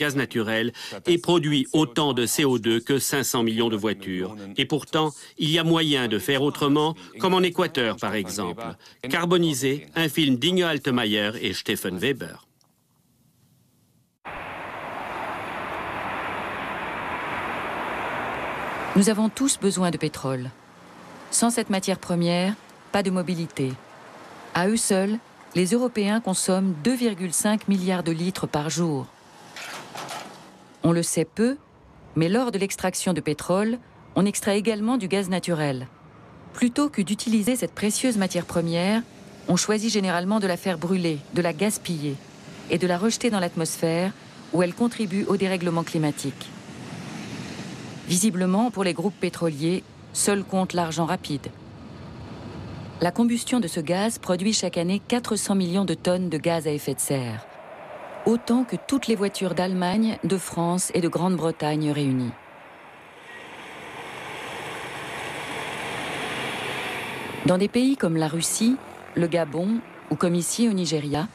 gaz naturel et produit autant de CO2 que 500 millions de voitures. Et pourtant, il y a moyen de faire autrement, comme en Équateur par exemple. Carbonisé, un film d'Inge Altmaier et Stefan Weber. Nous avons tous besoin de pétrole. Sans cette matière première, pas de mobilité. À eux seuls, les Européens consomment 2,5 milliards de litres par jour. On le sait peu, mais lors de l'extraction de pétrole, on extrait également du gaz naturel. Plutôt que d'utiliser cette précieuse matière première, on choisit généralement de la faire brûler, de la gaspiller et de la rejeter dans l'atmosphère où elle contribue au dérèglement climatique. Visiblement, pour les groupes pétroliers, seul compte l'argent rapide. La combustion de ce gaz produit chaque année 400 millions de tonnes de gaz à effet de serre. Autant que toutes les voitures d'Allemagne, de France et de Grande-Bretagne réunies. Dans des pays comme la Russie, le Gabon ou comme ici au Nigeria,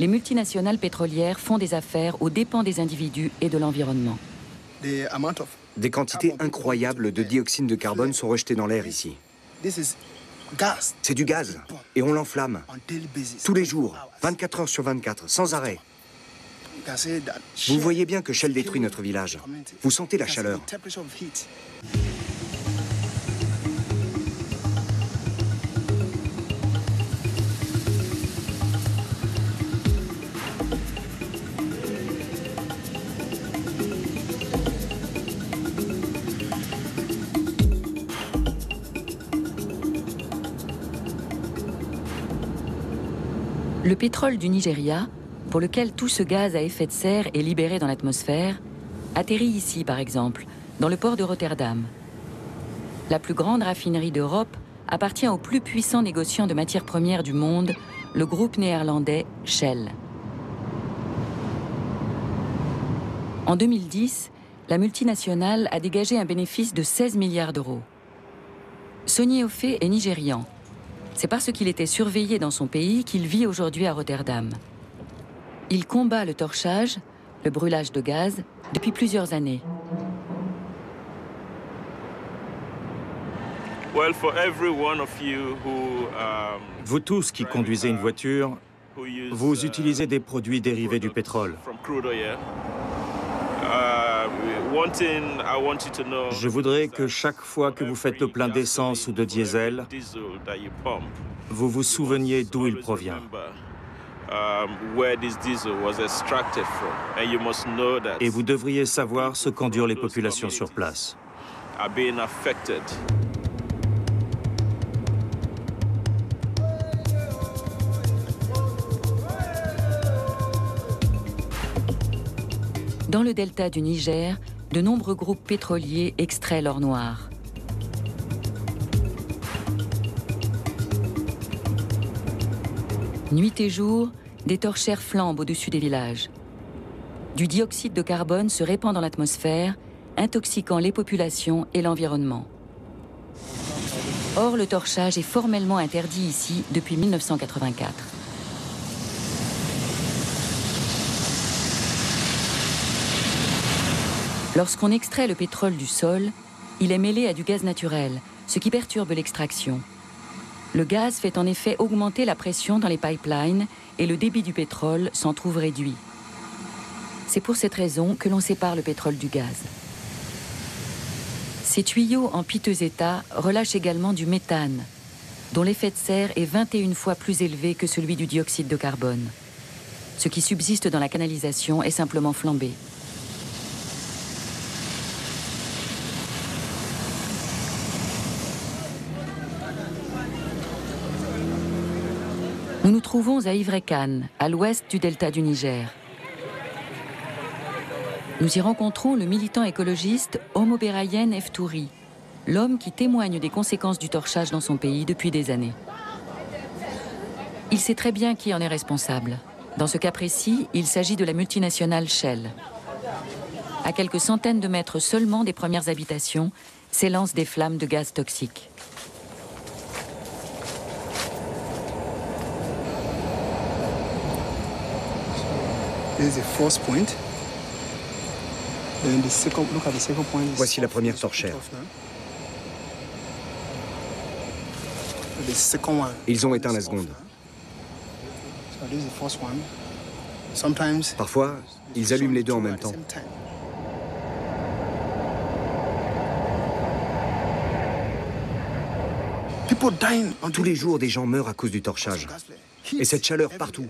les multinationales pétrolières font des affaires aux dépens des individus et de l'environnement. Des quantités incroyables de dioxyde de carbone sont rejetées dans l'air ici. C'est du gaz, et on l'enflamme. Tous les jours, 24 heures sur 24, sans arrêt. Vous voyez bien que Shell détruit notre village. Vous sentez la chaleur. Le pétrole du Nigeria, pour lequel tout ce gaz à effet de serre est libéré dans l'atmosphère, atterrit ici par exemple, dans le port de Rotterdam. La plus grande raffinerie d'Europe appartient au plus puissant négociant de matières premières du monde, le groupe néerlandais Shell. En 2010, la multinationale a dégagé un bénéfice de 16 milliards d'euros. Sonny Ofe est nigérian. C'est parce qu'il était surveillé dans son pays qu'il vit aujourd'hui à Rotterdam. Il combat le torchage, le brûlage de gaz, depuis plusieurs années. Vous tous qui conduisez une voiture, vous utilisez des produits dérivés du pétrole. Je voudrais que chaque fois que vous faites le plein d'essence ou de diesel, vous vous souveniez d'où il provient. Et vous devriez savoir ce qu'endurent les populations sur place. Dans le delta du Niger, de nombreux groupes pétroliers extraient l'or noir. Nuit et jour, des torchères flambent au-dessus des villages. Du dioxyde de carbone se répand dans l'atmosphère, intoxiquant les populations et l'environnement. Or, le torchage est formellement interdit ici depuis 1984. Lorsqu'on extrait le pétrole du sol, il est mêlé à du gaz naturel, ce qui perturbe l'extraction. Le gaz fait en effet augmenter la pression dans les pipelines et le débit du pétrole s'en trouve réduit. C'est pour cette raison que l'on sépare le pétrole du gaz. Ces tuyaux en piteux état relâchent également du méthane, dont l'effet de serre est 21 fois plus élevé que celui du dioxyde de carbone. Ce qui subsiste dans la canalisation est simplement flambé. Nous nous trouvons à Ivrekan, à l'ouest du delta du Niger. Nous y rencontrons le militant écologiste Omoberayen Eftouri, l'homme qui témoigne des conséquences du torchage dans son pays depuis des années. Il sait très bien qui en est responsable. Dans ce cas précis, il s'agit de la multinationale Shell. À quelques centaines de mètres seulement des premières habitations, s'élancent des flammes de gaz toxiques. This is the first point. Voici la première torchère. Ils ont éteint la seconde. Parfois, ils allument les deux en même temps. Tous les jours, des gens meurent à cause du torchage. Et cette chaleur partout.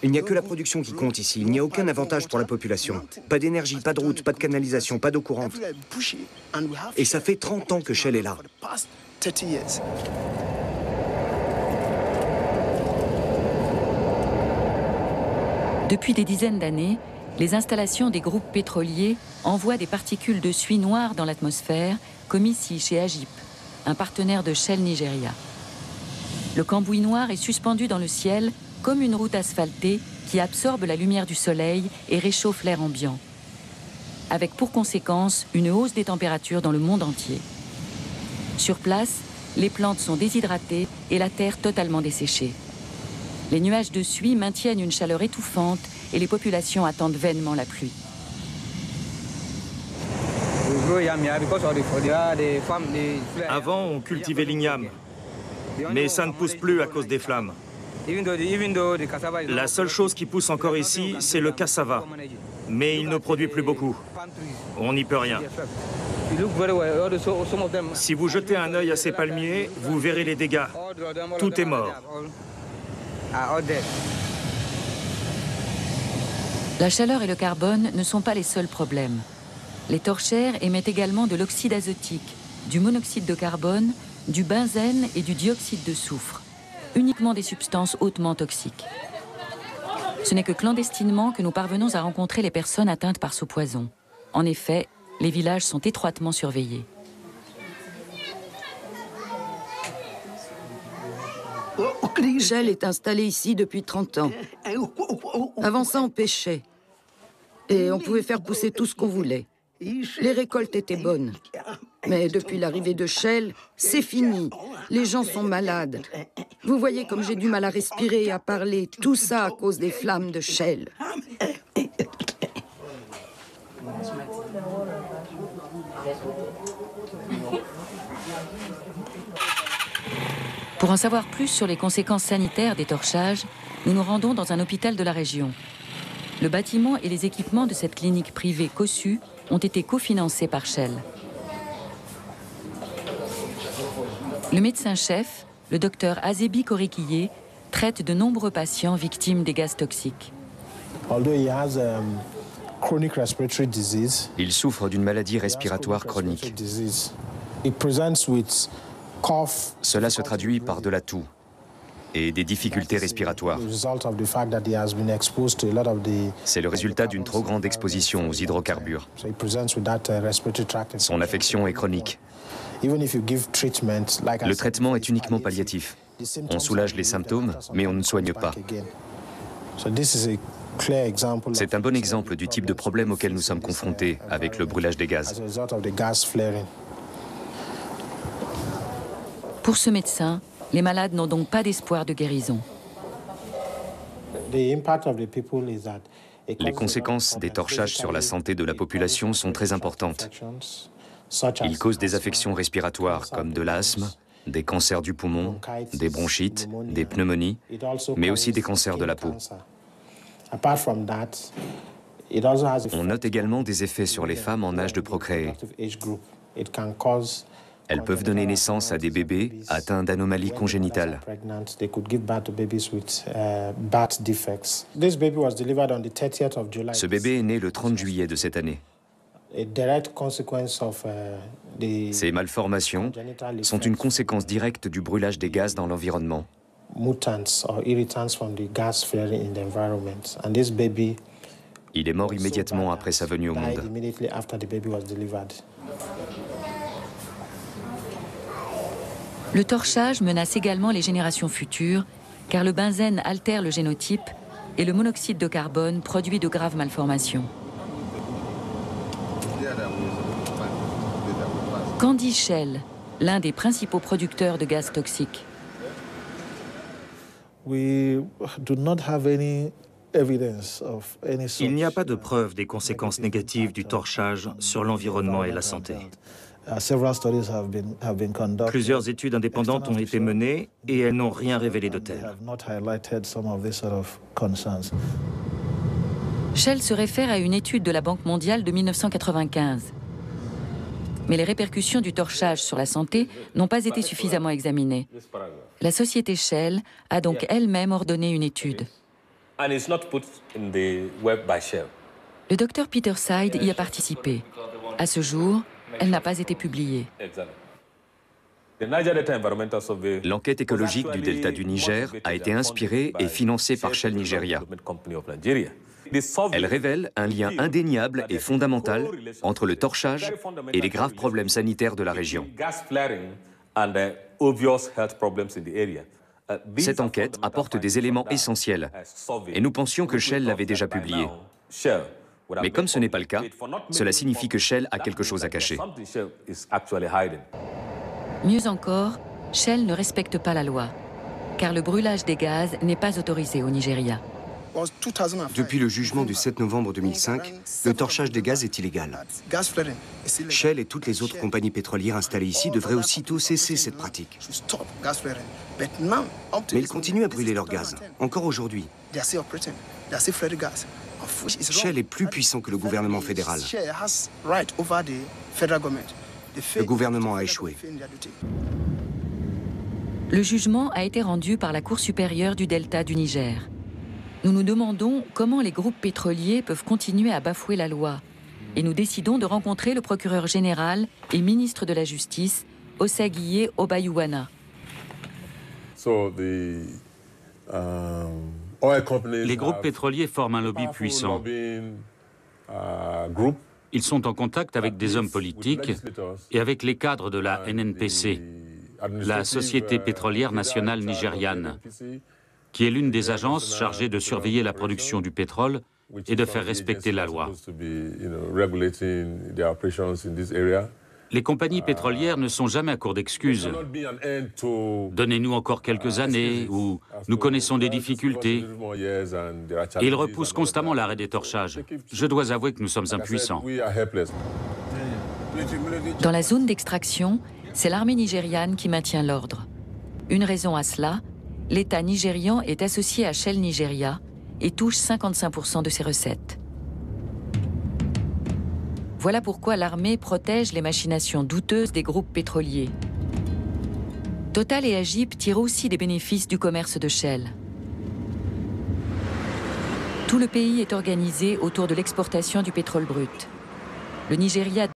Il n'y a que la production qui compte ici. Il n'y a aucun avantage pour la population. Pas d'énergie, pas de route, pas de canalisation, pas d'eau courante. Et ça fait 30 ans que Shell est là. Depuis des dizaines d'années, les installations des groupes pétroliers envoient des particules de suie noires dans l'atmosphère, comme ici chez Agip, un partenaire de Shell Nigeria. Le cambouis noir est suspendu dans le ciel comme une route asphaltée qui absorbe la lumière du soleil et réchauffe l'air ambiant, avec pour conséquence une hausse des températures dans le monde entier. Sur place, les plantes sont déshydratées et la terre totalement desséchée. Les nuages de suie maintiennent une chaleur étouffante et les populations attendent vainement la pluie. Avant, on cultivait l'igname, mais ça ne pousse plus à cause des flammes. La seule chose qui pousse encore ici, c'est le cassava, mais il ne produit plus beaucoup. On n'y peut rien. Si vous jetez un œil à ces palmiers, vous verrez les dégâts. Tout est mort. La chaleur et le carbone ne sont pas les seuls problèmes. Les torchères émettent également de l'oxyde azotique, du monoxyde de carbone, du benzène et du dioxyde de soufre, uniquement des substances hautement toxiques. Ce n'est que clandestinement que nous parvenons à rencontrer les personnes atteintes par ce poison. En effet, les villages sont étroitement surveillés. Shell est installé ici depuis 30 ans. Avant ça, on pêchait. Et on pouvait faire pousser tout ce qu'on voulait. Les récoltes étaient bonnes. Mais depuis l'arrivée de Shell, c'est fini. Les gens sont malades. Vous voyez comme j'ai du mal à respirer et à parler. Tout ça à cause des flammes de Shell. Pour en savoir plus sur les conséquences sanitaires des torchages, nous nous rendons dans un hôpital de la région. Le bâtiment et les équipements de cette clinique privée COSU ont été cofinancés par Shell. Le médecin-chef, le docteur Azebi Korikiye, traite de nombreux patients victimes des gaz toxiques. Il souffre d'une maladie respiratoire chronique. Cela se traduit par de la toux et des difficultés respiratoires. C'est le résultat d'une trop grande exposition aux hydrocarbures. Son affection est chronique. Le traitement est uniquement palliatif. On soulage les symptômes, mais on ne soigne pas. C'est un bon exemple du type de problème auquel nous sommes confrontés avec le brûlage des gaz. Pour ce médecin, les malades n'ont donc pas d'espoir de guérison. Les conséquences des torchages sur la santé de la population sont très importantes. Ils causent des affections respiratoires comme de l'asthme, des cancers du poumon, des bronchites, des pneumonies, mais aussi des cancers de la peau. On note également des effets sur les femmes en âge de procréer. Elles peuvent donner naissance à des bébés atteints d'anomalies congénitales. Ce bébé est né le 30 juillet de cette année. Ces malformations sont une conséquence directe du brûlage des gaz dans l'environnement. Il est mort immédiatement après sa venue au monde. Le torchage menace également les générations futures, car le benzène altère le génotype et le monoxyde de carbone produit de graves malformations. Qu'en dit Shell, l'un des principaux producteurs de gaz toxiques? We do not have any Il n'y a pas de preuve des conséquences négatives du torchage sur l'environnement et la santé. Plusieurs études indépendantes ont été menées et elles n'ont rien révélé de tel. Shell se réfère à une étude de la Banque mondiale de 1995. Mais les répercussions du torchage sur la santé n'ont pas été suffisamment examinées. La société Shell a donc elle-même ordonné une étude. Le docteur Peter Syde y a participé. À ce jour, elle n'a pas été publiée. L'enquête écologique du delta du Niger a été inspirée et financée par Shell Nigeria. Elle révèle un lien indéniable et fondamental entre le torchage et les graves problèmes sanitaires de la région. Cette enquête apporte des éléments essentiels et nous pensions que Shell l'avait déjà publié. Mais comme ce n'est pas le cas, cela signifie que Shell a quelque chose à cacher. Mieux encore, Shell ne respecte pas la loi, car le brûlage des gaz n'est pas autorisé au Nigeria. Depuis le jugement du 7 novembre 2005, le torchage des gaz est illégal. Shell et toutes les autres compagnies pétrolières installées ici devraient aussitôt cesser cette pratique. Mais ils continuent à brûler leur gaz, encore aujourd'hui. Shell est plus puissant que le gouvernement fédéral. Le gouvernement a échoué. Le jugement a été rendu par la Cour supérieure du Delta du Niger. Nous nous demandons comment les groupes pétroliers peuvent continuer à bafouer la loi. Et nous décidons de rencontrer le procureur général et ministre de la Justice, Osagiye Obayuwana. Les groupes pétroliers forment un lobby puissant. Ils sont en contact avec des hommes politiques et avec les cadres de la NNPC, la Société pétrolière nationale nigériane, qui est l'une des agences chargées de surveiller la production du pétrole et de faire respecter la loi. Les compagnies pétrolières ne sont jamais à court d'excuses. Donnez-nous encore quelques années, ou nous connaissons des difficultés. Et ils repoussent constamment l'arrêt des torchages. Je dois avouer que nous sommes impuissants. Dans la zone d'extraction, c'est l'armée nigériane qui maintient l'ordre. Une raison à cela, l'État nigérian est associé à Shell Nigeria et touche 55% de ses recettes. Voilà pourquoi l'armée protège les machinations douteuses des groupes pétroliers. Total et Agip tirent aussi des bénéfices du commerce de Shell. Tout le pays est organisé autour de l'exportation du pétrole brut. Le Nigeria